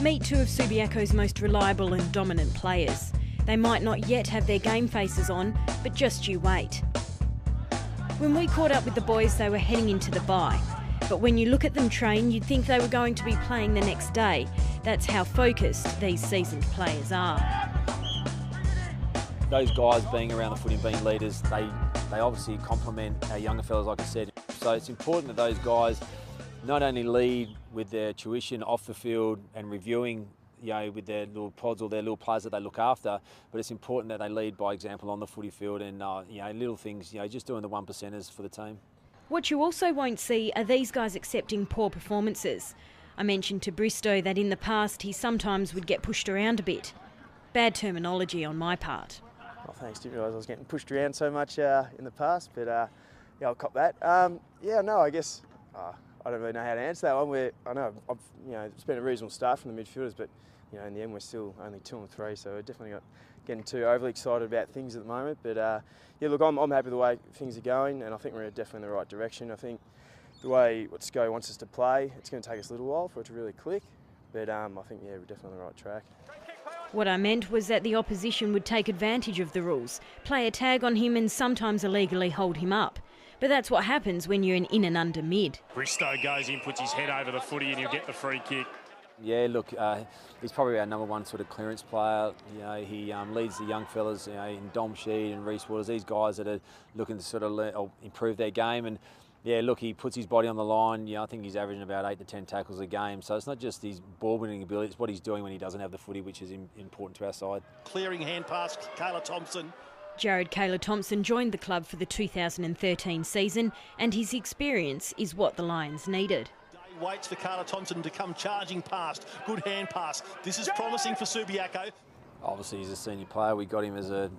Meet two of Subiaco's most reliable and dominant players. They might not yet have their game faces on, but just you wait. When we caught up with the boys, they were heading into the bye. But when you look at them train, you'd think they were going to be playing the next day. That's how focused these seasoned players are. Those guys being around the footy and being leaders, they obviously complement our younger fellas, like I said. So it's important that those guys not only lead with their tuition off the field and reviewing, with their little pods or their little players that they look after, but it's important that they lead by example on the footy field and little things, just doing the 1%ers for the team. What you also won't see are these guys accepting poor performances. I mentioned to Bristow that in the past he sometimes would get pushed around a bit. Bad terminology on my part. Well, thanks. Didn't realise I was getting pushed around so much in the past, but I'll cop that. I guess I don't really know how to answer that one. I know it's been a reasonable start from the midfielders, but in the end we're still only 2 and 3, so we're definitely not getting too overly excited about things at the moment. But look, I'm happy with the way things are going, and I think we're definitely in the right direction. I think the way what Sco wants us to play, it's going to take us a little while for it to really click, but I think we're definitely on the right track. What I meant was that the opposition would take advantage of the rules, play a tag on him and sometimes illegally hold him up. But that's what happens when you're an in and under mid. Bristow goes in, puts his head over the footy and he'll get the free kick. Yeah, look, he's probably our #1 sort of clearance player. He leads the young fellas, in Dom Sheed and Reece Waters, these guys that are looking to sort of improve their game. And yeah, look, he puts his body on the line. I think he's averaging about 8 to 10 tackles a game. So it's not just his ball winning ability, it's what he's doing when he doesn't have the footy, which is important to our side. Clearing hand pass, Kayler-Thomson. Jarrod Kayler-Thomson joined the club for the 2013 season, and his experience is what the Lions needed. Waits for Kayler-Thomson to come charging past. Good hand pass. This is promising for Subiaco. Obviously, he's a senior player. We got him as a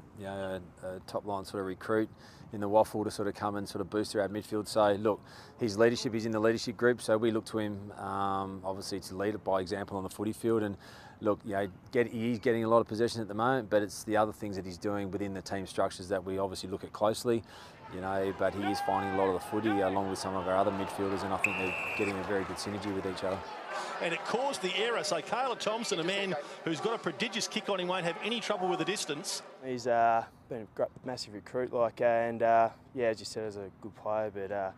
top line sort of recruit in the WAFL to sort of come and sort of boost our midfield. So look, his leadership, he's in the leadership group, so we look to him obviously to lead it by example on the footy field. And look, he's getting a lot of possession at the moment, but it's the other things that he's doing within the team structures that we obviously look at closely. But he is finding a lot of the footy along with some of our other midfielders, and I think they're getting a very good synergy with each other. And it caused the error, so Kayler-Thomson, a man who's got a prodigious kick on him, won't have any trouble with the distance. He's been a great, massive recruit, as you said, as a good player, but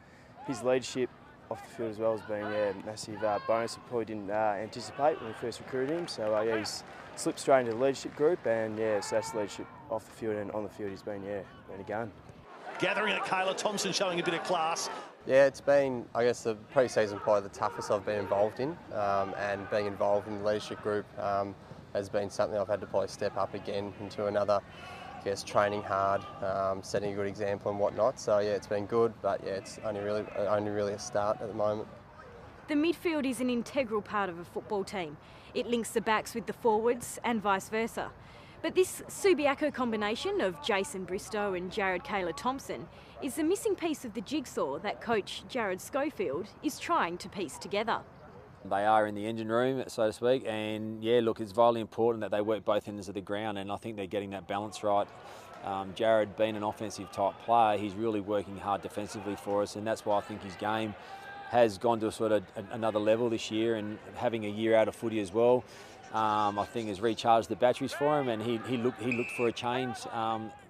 his leadership off the field as well has been a massive bonus we probably didn't anticipate when we first recruited him. So he's slipped straight into the leadership group, and so that's leadership off the field, and on the field he's been a gun. Gathering at Kayler-Thomson, showing a bit of class. Yeah, it's been, I guess, the pre-season probably the toughest I've been involved in, and being involved in the leadership group has been something I've had to probably step up again into another, training hard, setting a good example and whatnot. So yeah, it's been good, but yeah, it's only really a start at the moment. The midfield is an integral part of a football team. It links the backs with the forwards and vice versa. But this Subiaco combination of Jason Bristow and Jarrad Kayler-Thomson is the missing piece of the jigsaw that coach Jarrad Schofield is trying to piece together. They are in the engine room, so to speak, and yeah, look, it's vitally important that they work both ends of the ground, and I think they're getting that balance right. Jarrad, being an offensive type player, he's really working hard defensively for us, and that's why I think his game has gone to sort of another level this year, and having a year out of footy as well, I think has recharged the batteries for him, and he looked for a change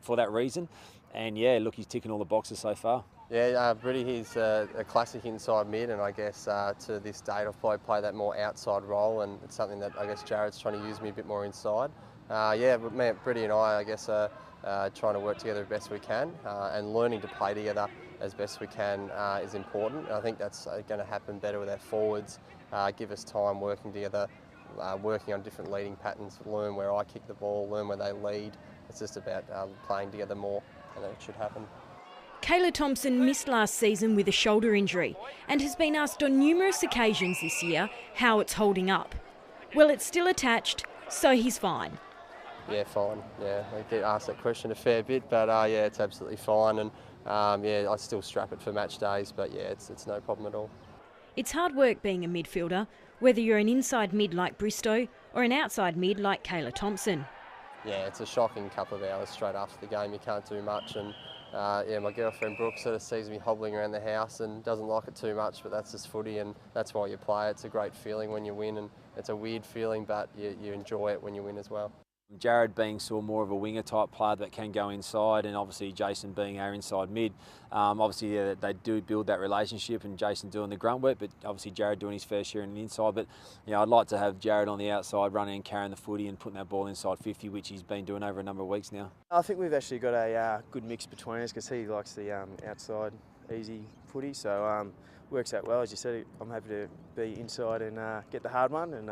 for that reason. And yeah, look, he's ticking all the boxes so far. Yeah, Britty, he's a classic inside mid, and I guess to this date I've probably played that more outside role, and it's something that I guess Jarrad's trying to use me a bit more inside. But man, Britty and I guess are trying to work together as best we can, and learning to play together as best we can is important. And I think that's going to happen better with our forwards, give us time working together, working on different leading patterns, learn where I kick the ball, learn where they lead. It's just about playing together more, and it should happen. Kayler-Thomson missed last season with a shoulder injury and has been asked on numerous occasions this year how it's holding up. Well, it's still attached, so he's fine. Yeah, fine. Yeah, I get asked that question a fair bit, but yeah, it's absolutely fine. And I still strap it for match days, but yeah, it's no problem at all. It's hard work being a midfielder, whether you're an inside mid like Bristow or an outside mid like Kayler-Thomson. Yeah, it's a shocking couple of hours straight after the game. You can't do much, and Yeah, my girlfriend Brooke sort of sees me hobbling around the house and doesn't like it too much, but that's just footy and that's why you play. It's a great feeling when you win, and it's a weird feeling, but you enjoy it when you win as well. Jarrod being sort of more of a winger type player that can go inside, and obviously Jason being our inside mid. Obviously they do build that relationship, and Jason doing the grunt work, but obviously Jarrod doing his fair share in the inside. But I'd like to have Jarrod on the outside running and carrying the footy and putting that ball inside 50, which he's been doing over a number of weeks now. I think we've actually got a good mix between us because he likes the outside easy footy, so works out well. As you said, I'm happy to be inside and get the hard one, and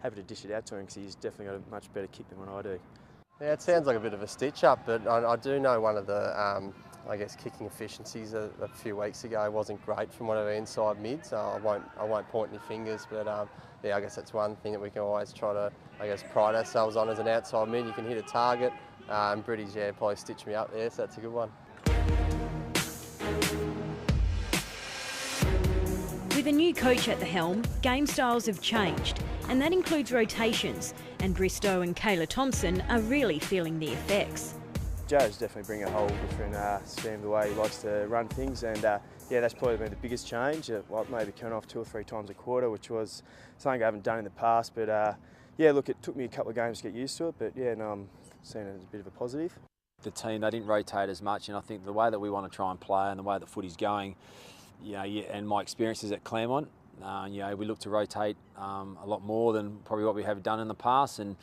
happy to dish it out to him because he's definitely got a much better kick than what I do. Yeah, it sounds like a bit of a stitch-up, but I do know one of the, I guess, kicking efficiencies a few weeks ago wasn't great from one of our inside mids. So I won't point any fingers, but yeah, I guess that's one thing that we can always try to, I guess, pride ourselves on as an outside mid. You can hit a target, and British, yeah, probably stitched me up there, so that's a good one. With a new coach at the helm, game styles have changed, and that includes rotations, and Bristow and Kayler-Thomson are really feeling the effects. Jarrod's definitely bringing a whole different scheme the way he likes to run things, and yeah, that's probably been the biggest change. Like maybe coming off 2 or 3 times a quarter, which was something I haven't done in the past, but yeah, look, it took me a couple of games to get used to it, but yeah, no, I'm seeing it as a bit of a positive. The team, they didn't rotate as much, and I think the way that we want to try and play and the way that footy's going, and my experiences at Claremont, we look to rotate a lot more than probably what we have done in the past, and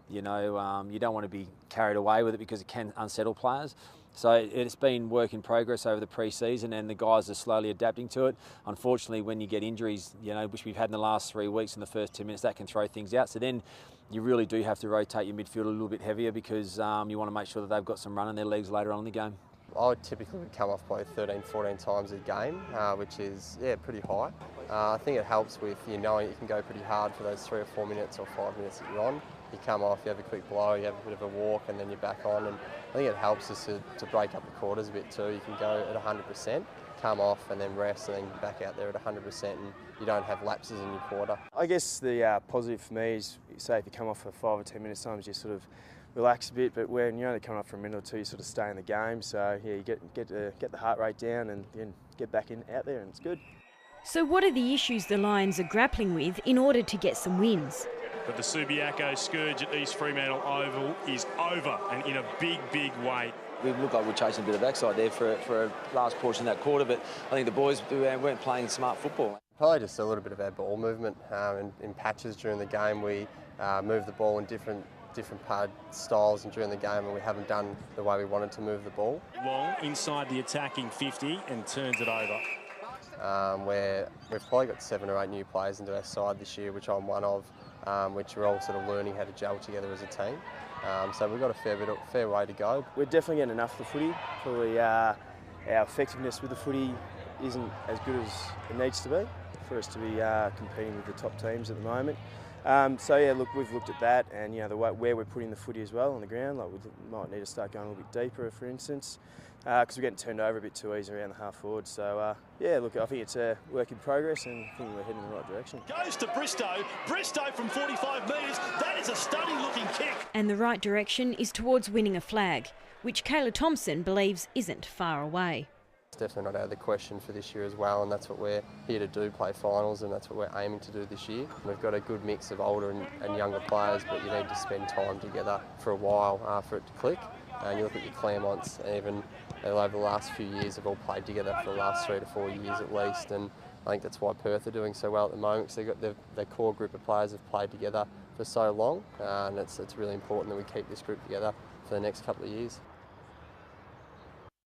you don't want to be carried away with it because it can unsettle players. So it's been work in progress over the pre-season, and the guys are slowly adapting to it. Unfortunately, when you get injuries, which we've had in the last 3 weeks in the first 2 minutes, that can throw things out. So then you really do have to rotate your midfield a little bit heavier because you want to make sure that they've got some run in their legs later on in the game. I would typically come off probably 13, 14 times a game, which is, yeah, pretty high. I think it helps with knowing you can go pretty hard for those 3 or 4 minutes or 5 minutes that you're on. You come off, you have a quick blow, you have a bit of a walk, and then you're back on. And I think it helps us to break up the quarters a bit too. You can go at 100%, come off and then rest, and then back out there at 100%, and you don't have lapses in your quarter. I guess the positive for me is, say if you come off for 5 or 10 minutes, sometimes you sort of relax a bit, but when you're only coming up for a minute or two, you sort of stay in the game. So yeah, you get the heart rate down and then get back out there, and it's good. So what are the issues the Lions are grappling with in order to get some wins? But the Subiaco scourge at East Fremantle Oval is over, and in a big, big way. We looked like we were chasing a bit of backside there for a last portion of that quarter, but I think the boys weren't playing smart football. Probably just a little bit of our ball movement. In patches during the game, we move the ball in different part styles, and during the game, and we haven't done the way we wanted to move the ball. Long inside the attacking 50 and turns it over. Where we've probably got 7 or 8 new players into our side this year, which I'm one of, which we're all sort of learning how to gel together as a team. So we've got a fair way to go. We're definitely getting enough of the footy. Probably our effectiveness with the footy isn't as good as it needs to be for us to be competing with the top teams at the moment. So yeah, look, we've looked at that, and the way where we're putting the footy as well on the ground. Like we might need to start going a little bit deeper, for instance, because we're getting turned over a bit too easy around the half forward. So yeah, look, I think it's a work in progress, and I think we're heading in the right direction. Goes to Bristow. Bristow from 45 metres. That is a stunning looking kick. And the right direction is towards winning a flag, which Kayler-Thomson believes isn't far away. It's definitely not out of the question for this year as well, and that's what we're here to do, play finals, and that's what we're aiming to do this year. We've got a good mix of older and younger players, but you need to spend time together for a while for it to click. And you look at your Claremonts, even over the last few years, have all played together for the last 3 to 4 years at least, and I think that's why Perth are doing so well at the moment, because they've got their core group of players have played together for so long, and it's really important that we keep this group together for the next couple of years.